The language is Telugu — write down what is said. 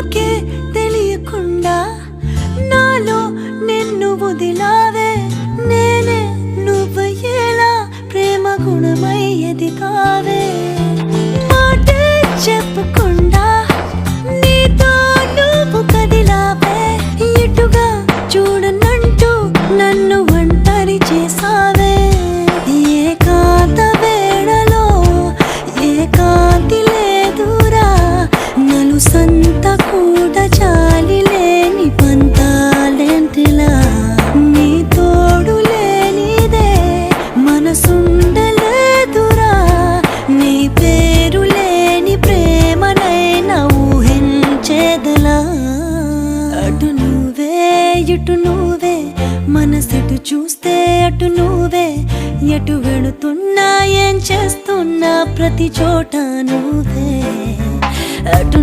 నాకే తెలియకుండా నాలో నిన్ను వదిలావే నేనే నువ్వయ్యేలా ప్రేమ గుణమయ్యేది కావే మాటే చెప్పకుండా నీతో నువ్వు కదిలావే ఇటుగా చూడనంటూ నన్ను ఒంటరి చేసావే ఏకాంత వేళలో ఏకాంతి లేదురా నలు సంత కూడా చాలి లేని పంతాలెంటిలా నీ తోడు లేనిదే మనసుండలేదురా నీ పేరు లేని ప్రేమనైనా ఊహించేదలా అటు నువ్వే ఇటు నువ్వే మనసెటు చూస్తే అటు నువ్వే ఎటు వెళుతున్నా ఏం చేస్తున్నా ప్రతి చోట నువ్వే అటు